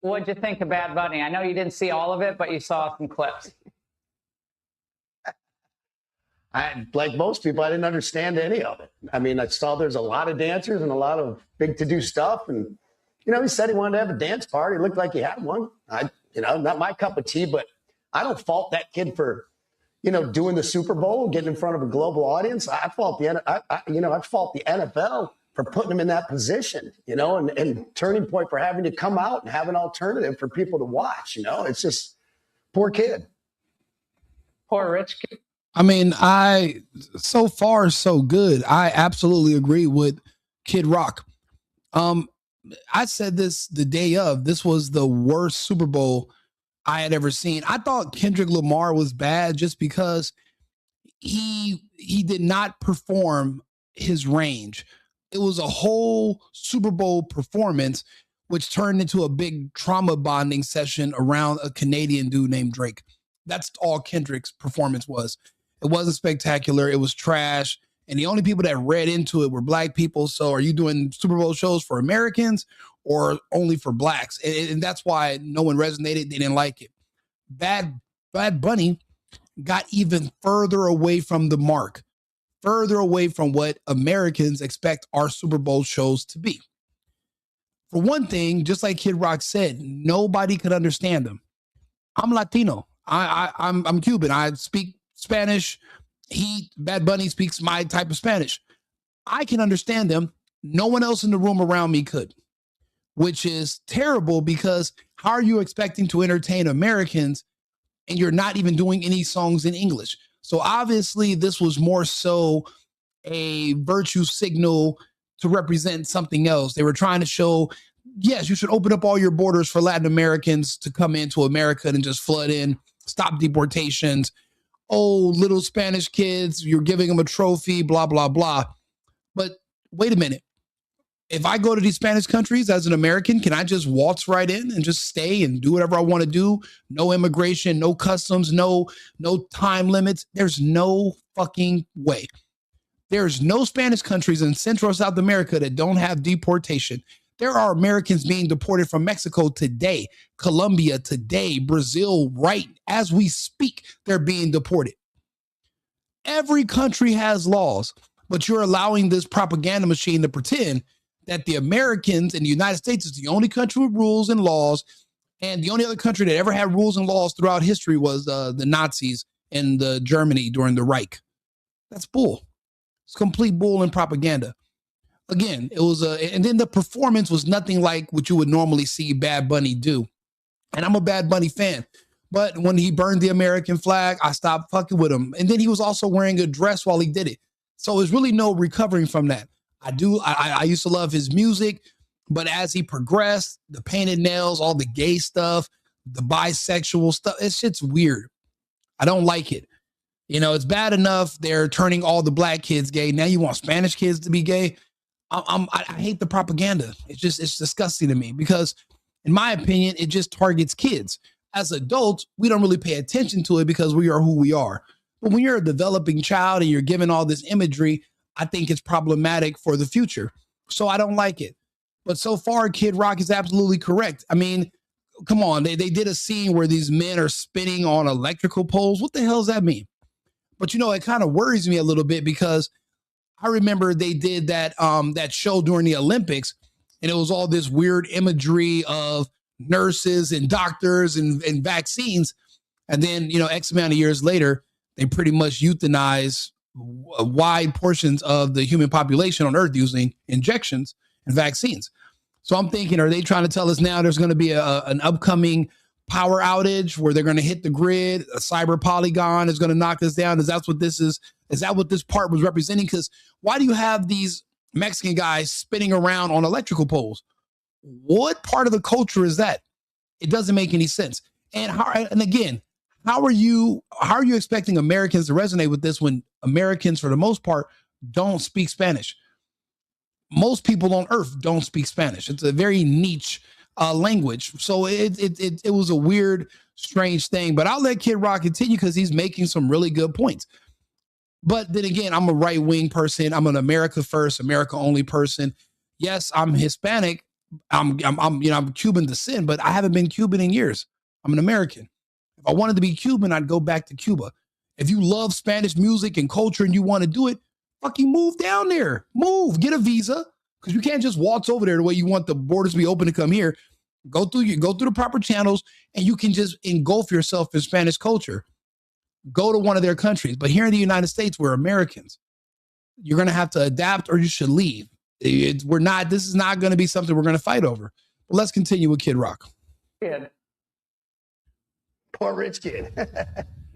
What'd you think of Bad Bunny? I know you didn't see all of it, but you saw some clips. Like most people, I didn't understand any of it. I mean, I saw there's a lot of dancers and a lot of big to-do stuff. And, he said he wanted to have a dance party. It looked like he had one. Not my cup of tea, but I don't fault that kid for, doing the Super Bowl, getting in front of a global audience. I fault the NFL for putting him in that position, and turning point for having to come out and have an alternative for people to watch. It's just poor kid. Poor rich kid. I mean, so far so good. I absolutely agree with Kid Rock. I said this the day of. This was the worst Super Bowl I had ever seen. I thought Kendrick Lamar was bad just because he did not perform his range. It was a whole Super Bowl performance, which turned into a big trauma bonding session around a Canadian dude named Drake. That's all Kendrick's performance was. It wasn't spectacular. It was trash. And the only people that read into it were black people. So are you doing Super Bowl shows for Americans or only for blacks? And that's why no one resonated. They didn't like it. Bad Bunny got even further away from the mark, further away from what Americans expect our Super Bowl shows to be. For one thing, just like Kid Rock said, nobody could understand them. I'm Latino. I'm Cuban. I speak Spanish. Bad Bunny speaks my type of Spanish. I can understand them. No one else in the room around me could, which is terrible because how are you expecting to entertain Americans and you're not even doing any songs in English? So obviously this was more so a virtue signal to represent something else. They were trying to show, yes, you should open up all your borders for Latin Americans to come into America and just flood in, stop deportations. Oh, little Spanish kids, you're giving them a trophy, blah, blah, blah. But wait a minute. If I go to these Spanish countries as an American, can I just waltz right in and just stay and do whatever I want to do? No immigration, no customs, no time limits. There's no fucking way. There's no Spanish countries in Central or South America that don't have deportation. There are Americans being deported from Mexico today, Colombia today, Brazil right as we speak, they're being deported. Every country has laws, but you're allowing this propaganda machine to pretend that the Americans in the United States is the only country with rules and laws, and the only other country that ever had rules and laws throughout history was the Nazis in Germany during the Reich. That's bull. It's complete bull and propaganda. Again, it was and then the performance was nothing like what you would normally see Bad Bunny do. And I'm a Bad Bunny fan, but when he burned the American flag, I stopped fucking with him. And then he was also wearing a dress while he did it. So there's really no recovering from that. I used to love his music, but as he progressed, the painted nails, all the gay stuff, the bisexual stuff, it's shit's weird. I don't like it. It's bad enough they're turning all the black kids gay. Now you want Spanish kids to be gay. I hate the propaganda. It's disgusting to me because in my opinion, it just targets kids. As adults, we don't really pay attention to it because we are who we are. But when you're a developing child and you're given all this imagery, I think it's problematic for the future. So I don't like it. But so far, Kid Rock is absolutely correct. I mean, come on. They did a scene where these men are spinning on electrical poles. What the hell does that mean? But, it kind of worries me a little bit because I remember they did that show during the Olympics, and it was all this weird imagery of nurses and doctors and vaccines. And then, X amount of years later, they pretty much euthanize wide portions of the human population on Earth using injections and vaccines. So I'm thinking, are they trying to tell us now there's going to be an upcoming power outage where they're going to hit the grid, a cyber polygon is going to knock us down? Is that what this is? Is that what this part was representing? Because why do you have these Mexican guys spinning around on electrical poles? What part of the culture is that? It doesn't make any sense. And again, how are you expecting Americans to resonate with this when Americans, for the most part, don't speak Spanish? Most people on Earth don't speak Spanish. It's a very niche language. So it was a weird, strange thing. But I'll let Kid Rock continue because he's making some really good points. But then again, I'm a right-wing person. I'm an America first, America only person. Yes, I'm Hispanic, I'm Cuban descent, but I haven't been Cuban in years. I'm an American. If I wanted to be Cuban, I'd go back to Cuba. If you love Spanish music and culture and you want to do it, fucking move down there. Move, get a visa, because you can't just waltz over there the way you want the borders to be open to come here. Go through the proper channels, and you can just engulf yourself in Spanish culture. Go to one of their countries. But here in the United States, we're Americans. You're going to have to adapt, or you should leave. This is not going to be something we're going to fight over. But let's continue with Kid Rock. Kid. Poor rich kid.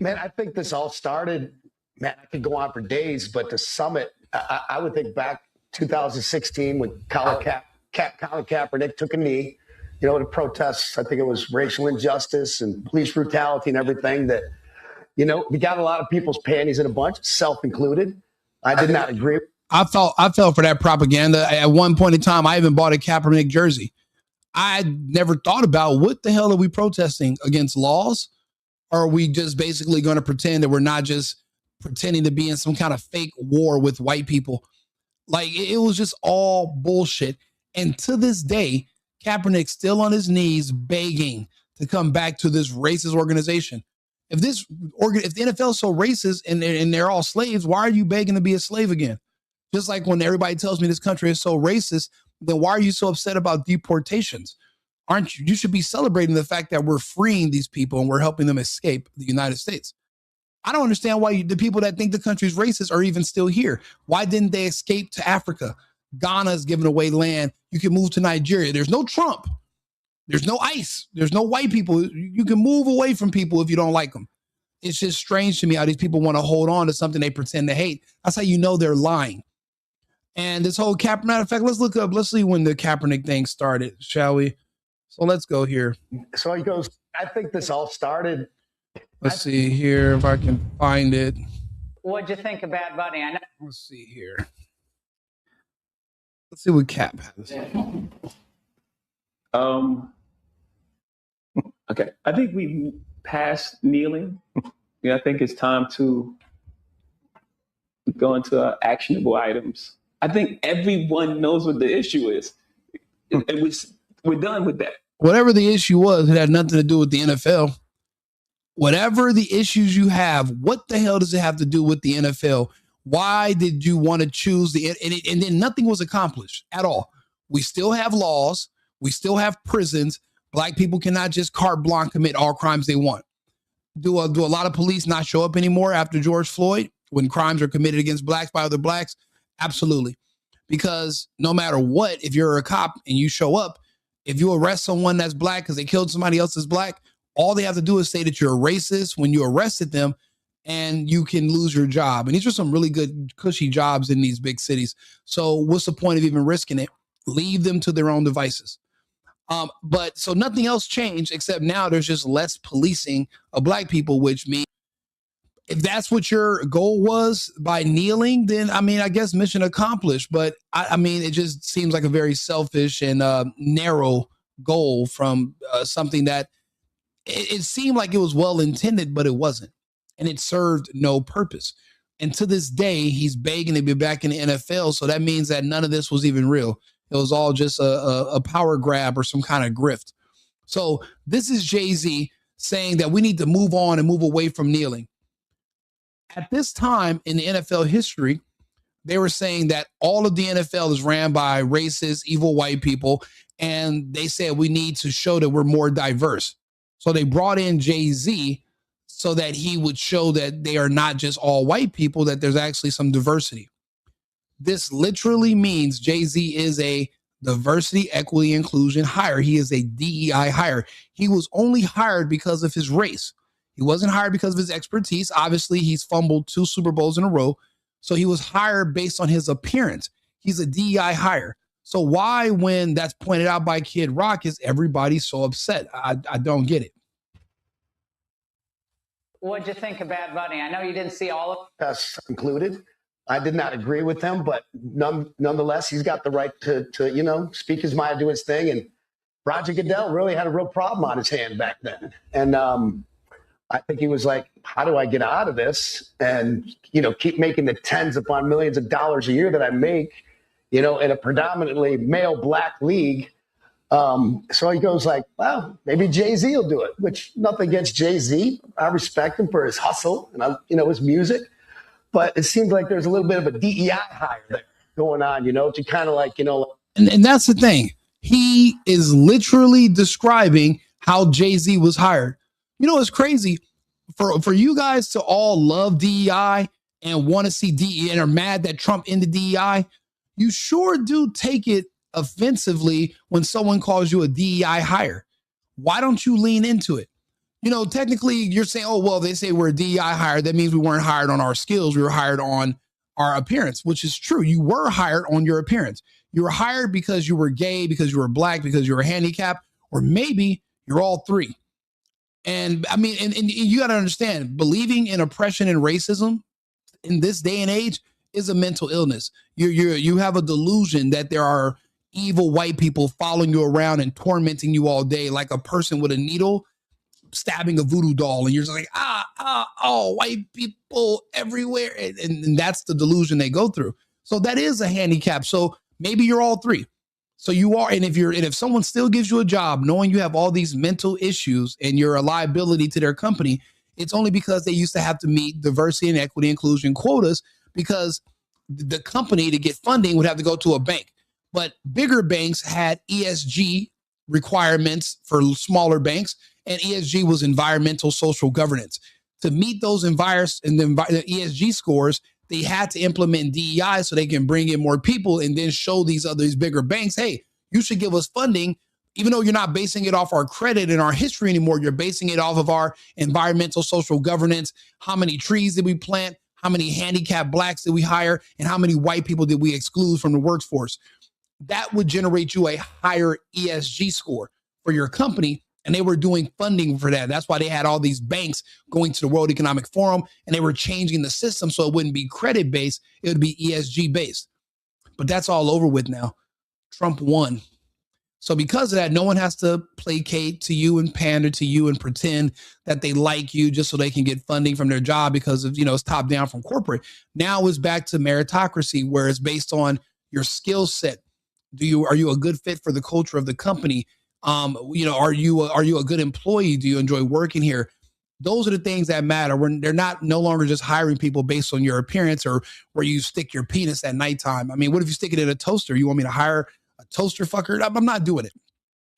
Man, I think this all started, man, I could go on for days, but the summit, I would think back 2016 when Colin Kaepernick took a knee, to protest, I think it was racial injustice and police brutality and everything that, we got a lot of people's panties in a bunch, self included. I did not agree. I fell for that propaganda. At one point in time, I even bought a Kaepernick jersey. I never thought about what the hell are we protesting against laws? Or are we just basically going to pretend that we're not just pretending to be in some kind of fake war with white people? Like, it was just all bullshit. And to this day, Kaepernick's still on his knees begging to come back to this racist organization. If the NFL is so racist and they're all slaves, why are you begging to be a slave again? Just like when everybody tells me this country is so racist, then why are you so upset about deportations? Aren't you? You should be celebrating the fact that we're freeing these people and we're helping them escape the United States. I don't understand why the people that think the country's racist are even still here. Why didn't they escape to Africa? Ghana is giving away land. You can move to Nigeria. There's no Trump. There's no ICE. There's no white people. You can move away from people if you don't like them. It's just strange to me how these people want to hold on to something they pretend to hate. That's how you know they're lying. And this whole Kaepernick, matter of fact, let's see when the Kaepernick thing started, shall we? So let's go here. So he goes, I think this all started. Let's see here if I can find it. What'd you think of Bad Bunny? I know. Let's see here. Let's see what Cap has. Okay. I think we passed kneeling. Yeah, I think it's time to go into actionable items. I think everyone knows what the issue is. And we're done with that. Whatever the issue was, it had nothing to do with the NFL. Whatever the issues you have, what the hell does it have to do with the NFL? Why did you want to choose and then nothing was accomplished at all. We still have laws. We still have prisons. Black people cannot just carte blanche commit all crimes they want. Do a lot of police not show up anymore after George Floyd when crimes are committed against blacks by other blacks? Absolutely. Because no matter what, if you're a cop and you show up, if you arrest someone that's black because they killed somebody else that's black, all they have to do is say that you're a racist when you arrested them, and you can lose your job. And these are some really good, cushy jobs in these big cities. So what's the point of even risking it? Leave them to their own devices. But so nothing else changed except now there's just less policing of black people, which means if that's what your goal was by kneeling, then I guess mission accomplished. But it just seems like a very selfish and narrow goal from something that it seemed like it was well intended, but it wasn't. And it served no purpose. And to this day, he's begging to be back in the NFL. So that means that none of this was even real. It was all just a power grab or some kind of grift. So this is Jay-Z saying that we need to move on and move away from kneeling. At this time in the NFL history, they were saying that all of the NFL is ran by racist, evil white people. And they said we need to show that we're more diverse. So they brought in Jay-Z so that he would show that they are not just all white people, that there's actually some diversity. This literally means Jay-Z is a diversity, equity, inclusion hire. He is a DEI hire. He was only hired because of his race. He wasn't hired because of his expertise. Obviously, he's fumbled 2 Super Bowls in a row. So he was hired based on his appearance. He's a DEI hire. So why, when that's pointed out by Kid Rock, is everybody so upset? I don't get it. What'd you think of Bad Bunny? I know you didn't see all of it. That's included. I did not agree with him, but nonetheless, he's got the right to speak his mind, do his thing. And Roger Goodell really had a real problem on his hand back then. And I think he was like, how do I get out of this and, keep making the tens upon millions of dollars a year that I make, in a predominantly male black league. So he goes like, well, maybe Jay-Z will do it, which nothing against Jay-Z. I respect him for his hustle and, his music. But it seems like there's a little bit of a DEI hire there going on, to kind of like, And that's the thing. He is literally describing how Jay-Z was hired. It's crazy for you guys to all love DEI and want to see DEI and are mad that Trump ended DEI. You sure do take it offensively when someone calls you a DEI hire. Why don't you lean into it? Technically you're saying, oh, well, they say we're a DEI hire. That means we weren't hired on our skills. We were hired on our appearance, which is true. You were hired on your appearance. You were hired because you were gay, because you were black, because you were handicapped, or maybe you're all three. And I mean, and you got to understand, believing in oppression and racism in this day and age is a mental illness. You have a delusion that there are evil white people following you around and tormenting you all day, like a person with a needle stabbing a voodoo doll, and you're just like, white people everywhere, and that's the delusion they go through. So that is a handicap. So maybe you're all three. So you are, and if someone still gives you a job, knowing you have all these mental issues and you're a liability to their company, it's only because they used to have to meet diversity and equity inclusion quotas, because the company to get funding would have to go to a bank. But bigger banks had ESG requirements for smaller banks, and ESG was environmental social governance. To meet those the ESG scores, they had to implement DEI so they can bring in more people and then show these bigger banks, hey, you should give us funding, even though you're not basing it off our credit and our history anymore. You're basing it off of our environmental social governance. How many trees did we plant? How many handicapped blacks did we hire? And how many white people did we exclude from the workforce? That would generate you a higher ESG score for your company. And they were doing funding for that. That's why they had all these banks going to the World Economic Forum, and they were changing the system so it wouldn't be credit-based. It would be ESG-based. But that's all over with now. Trump won. So because of that, no one has to placate to you and pander to you and pretend that they like you just so they can get funding from their job because of, it's top down from corporate. Now it's back to meritocracy, where it's based on your skill set. Are you a good fit for the culture of the company? Are you a good employee? Do you enjoy working here? Those are the things that matter. They're no longer just hiring people based on your appearance or where you stick your penis at nighttime. I mean, what if you stick it in a toaster? You want me to hire a toaster fucker? I'm not doing it.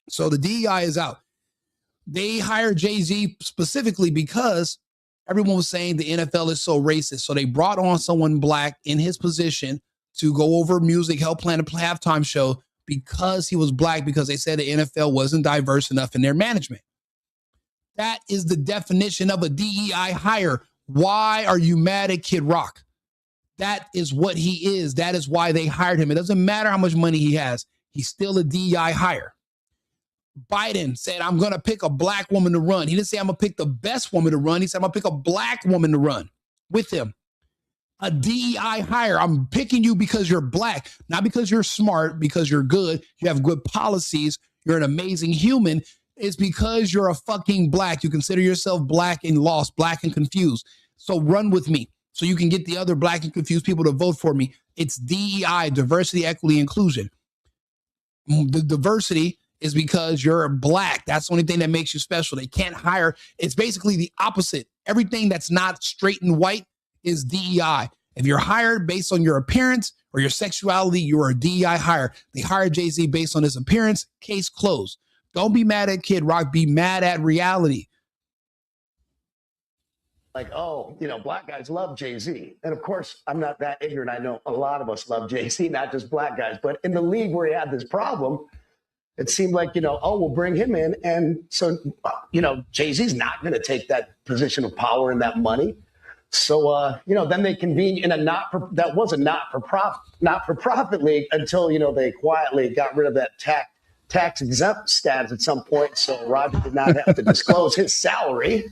So the DEI is out. They hired Jay-Z specifically because everyone was saying the NFL is so racist. So they brought on someone black in his position to go over music, help plan a halftime show, because he was black, because they said the NFL wasn't diverse enough in their management. That is the definition of a DEI hire. Why are you mad at Kid Rock? That is what he is. That is why they hired him. It doesn't matter how much money he has. He's still a DEI hire. Biden said, I'm going to pick a black woman to run. He didn't say I'm going to pick the best woman to run. He said, I'm going to pick a black woman to run with him. A DEI hire. I'm picking you because you're black, not because you're smart, because you're good, you have good policies, you're an amazing human. It's because you're a fucking black. You consider yourself black and lost, black and confused. So run with me so you can get the other black and confused people to vote for me. It's DEI, diversity, equity, inclusion. The diversity is because you're black. That's the only thing that makes you special. They can't hire. It's basically the opposite. Everything that's not straight and white is DEI. If you're hired based on your appearance or your sexuality, you're a DEI hire. They hired Jay-Z based on his appearance. Case closed. Don't be mad at Kid Rock. Be mad at reality. Like, black guys love Jay-Z. And of course, I'm not that ignorant. I know a lot of us love Jay-Z, not just black guys. But in the league where he had this problem, it seemed like, we'll bring him in. And so, Jay-Z's not going to take that position of power and that money. So, then they convened in a not-for-profit league until, they quietly got rid of that tax exempt status at some point. So Roger did not have to disclose his salary.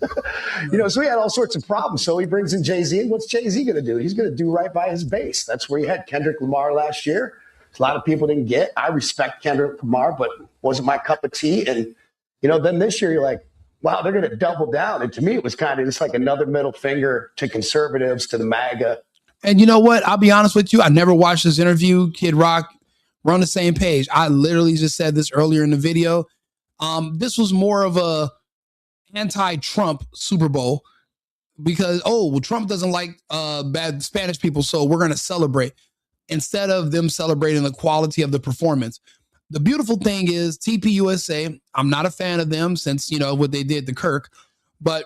So he had all sorts of problems. So he brings in Jay-Z. And what's Jay-Z going to do? He's going to do right by his base. That's where he had Kendrick Lamar last year. A lot of people didn't get. I respect Kendrick Lamar, but wasn't my cup of tea. And, then this year you're like, wow, they're going to double down. And to me, it was kind of just like another middle finger to conservatives, to the MAGA. And you know what? I'll be honest with you. I never watched this interview. Kid Rock We're on the same page. I literally just said this earlier in the video. This was more of a anti-Trump Super Bowl because, Trump doesn't like bad Spanish people, so we're going to celebrate instead of them celebrating the quality of the performance. The beautiful thing is TPUSA, I'm not a fan of them since, what they did to Kirk, but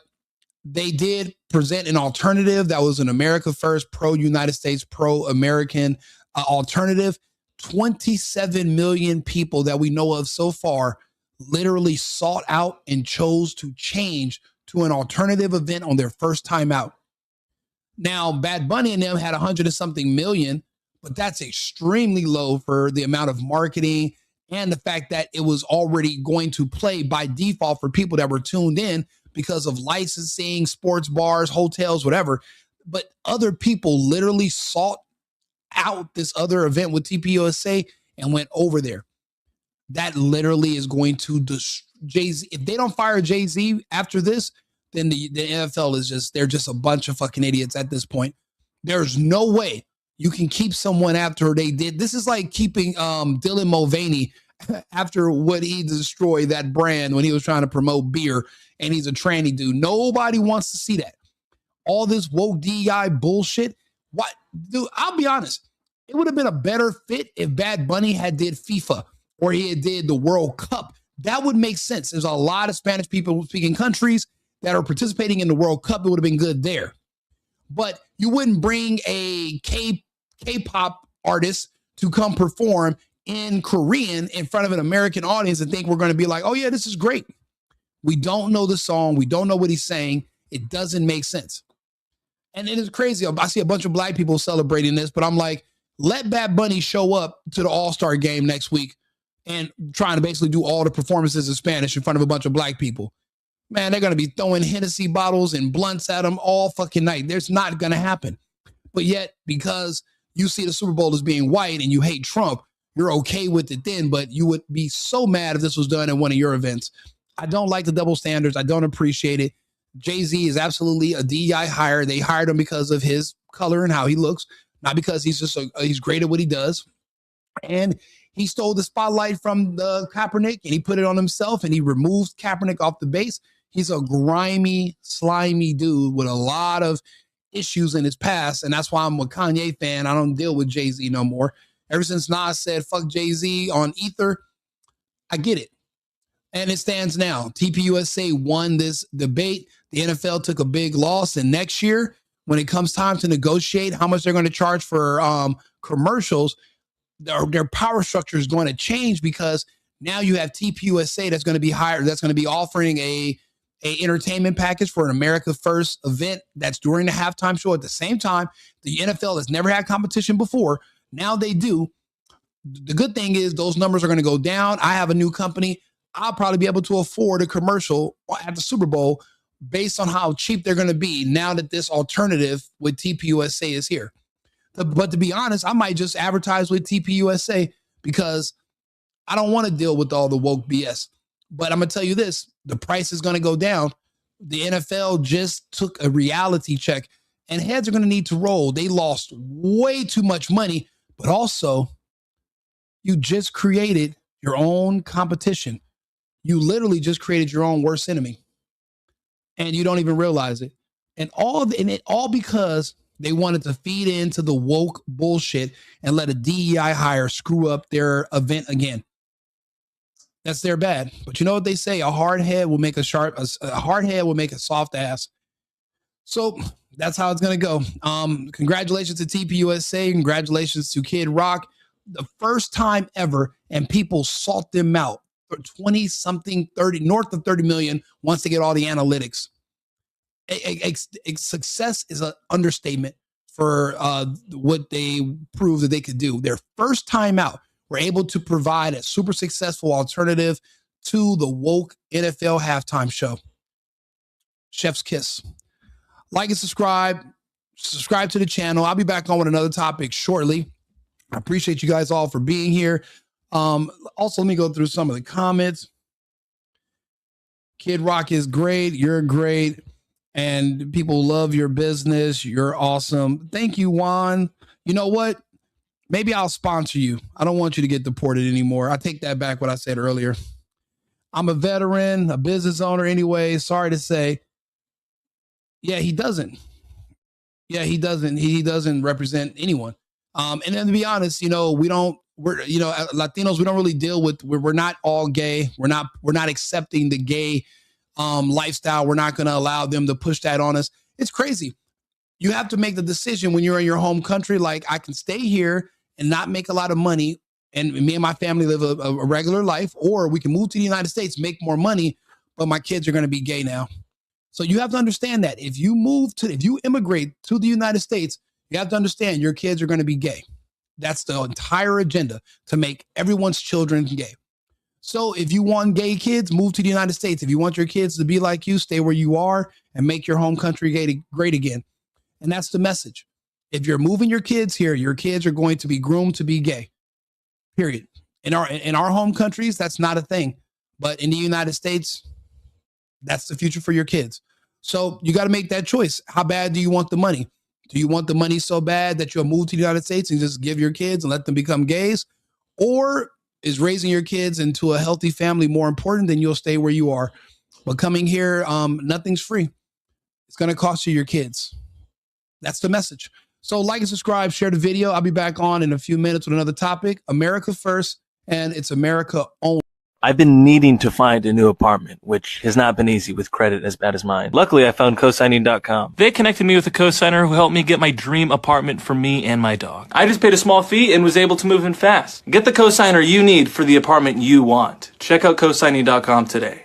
they did present an alternative that was an America First, pro-United States, pro-American alternative. 27 million people that we know of so far literally sought out and chose to change to an alternative event on their first time out. Now, Bad Bunny and them had 100 and something million, but that's extremely low for the amount of marketing and the fact that it was already going to play by default for people that were tuned in because of licensing, sports bars, hotels, whatever. But other people literally sought out this other event with TPUSA and went over there. That literally is going to Jay-Z. If they don't fire Jay-Z after this, then the NFL is they're just a bunch of fucking idiots at this point. There's no way you can keep someone after they did. This is like keeping Dylan Mulvaney after what he destroyed that brand when he was trying to promote beer and he's a tranny dude. Nobody wants to see that. All this woke DEI bullshit. What, dude, I'll be honest. It would have been a better fit if Bad Bunny had did FIFA or he had did the World Cup. That would make sense. There's a lot of Spanish people speaking countries that are participating in the World Cup. It would have been good there. But you wouldn't bring a K-pop artist to come perform in Korean in front of an American audience and think we're going to be like, oh yeah, this is great. We don't know the song. We don't know what he's saying. It doesn't make sense. And it is crazy. I see a bunch of black people celebrating this, but I'm like, let Bad Bunny show up to the All-Star game next week and trying to basically do all the performances in Spanish in front of a bunch of black people. Man, they're going to be throwing Hennessy bottles and blunts at them all fucking night. There's not going to happen. But yet, because you see the Super Bowl as being white and you hate Trump, you're okay with it then, but you would be so mad if this was done at one of your events. I don't like the double standards. I don't appreciate it. Jay-Z is absolutely a DEI hire. They hired him because of his color and how he looks, not because he's he's great at what he does. And he stole the spotlight from the Kaepernick and he put it on himself and he removed Kaepernick off the base. He's a grimy, slimy dude with a lot of issues in his past. And that's why I'm a Kanye fan. I don't deal with Jay-Z no more. Ever since Nas said, fuck Jay-Z on Ether, I get it. And it stands now. TPUSA won this debate. The NFL took a big loss. And next year, when it comes time to negotiate how much they're going to charge for commercials, their power structure is going to change because now you have TPUSA that's going to be hired, that's going to be offering a entertainment package for an America First event that's during the halftime show. At the same time, the NFL has never had competition before. Now they do. The good thing is those numbers are going to go down. I have a new company. I'll probably be able to afford a commercial at the Super Bowl based on how cheap they're going to be now that this alternative with TPUSA is here. But to be honest, I might just advertise with TPUSA because I don't want to deal with all the woke BS. But I'm going to tell you this, the price is going to go down. The NFL just took a reality check and heads are going to need to roll. They lost way too much money, but also you just created your own competition. You literally just created your own worst enemy and you don't even realize it. And it all because they wanted to feed into the woke bullshit and let a DEI hire screw up their event again. That's their bad. But you know what they say? A hard head will make a soft ass. So that's how it's going to go. Congratulations to TPUSA. Congratulations to Kid Rock. The first time ever, and people sought them out for 20 something, 30, north of 30 million once they get all the analytics. A success is an understatement for what they proved that they could do. Their first time out, were able to provide a super successful alternative to the woke NFL halftime show. Chef's kiss. Like and subscribe to the channel. I'll be back on with another topic shortly. I appreciate you guys all for being here. Also, let me go through some of the comments. Kid Rock is great. You're great. And people love your business. You're awesome. Thank you, Juan. You know what? maybe I'll sponsor you. I don't want you to get deported anymore. I take that back what I said earlier. I'm a veteran, a business owner anyway. Sorry to say. Yeah, he doesn't. Yeah, he doesn't. He doesn't represent anyone. And then to be honest, Latinos, we don't really deal with, we're not all gay. We're not accepting the gay lifestyle. We're not going to allow them to push that on us. It's crazy. You have to make the decision when you're in your home country. Like, I can stay here and not make a lot of money, and me and my family live a regular life, or we can move to the United States, make more money, but my kids are going to be gay now. So you have to understand that if you immigrate to the United States, you have to understand your kids are going to be gay. That's the entire agenda, to make everyone's children gay. So if you want gay kids, move to the United States. If you want your kids to be like you, stay where you are and make your home country great again. And that's the message. If you're moving your kids here, your kids are going to be groomed to be gay. Period. In our home countries, that's not a thing. But in the United States, that's the future for your kids. So you got to make that choice. How bad do you want the money? Do you want the money so bad that you'll move to the United States and just give your kids and let them become gays? Or is raising your kids into a healthy family more important than you'll stay where you are? But coming here, nothing's free. It's going to cost you your kids. That's the message. So like and subscribe, share the video. I'll be back on in a few minutes with another topic. America first, and it's America only. I've been needing to find a new apartment, which has not been easy with credit as bad as mine. Luckily, I found cosigning.com. They connected me with a cosigner who helped me get my dream apartment for me and my dog. I just paid a small fee and was able to move in fast. Get the cosigner you need for the apartment you want. Check out cosigning.com today.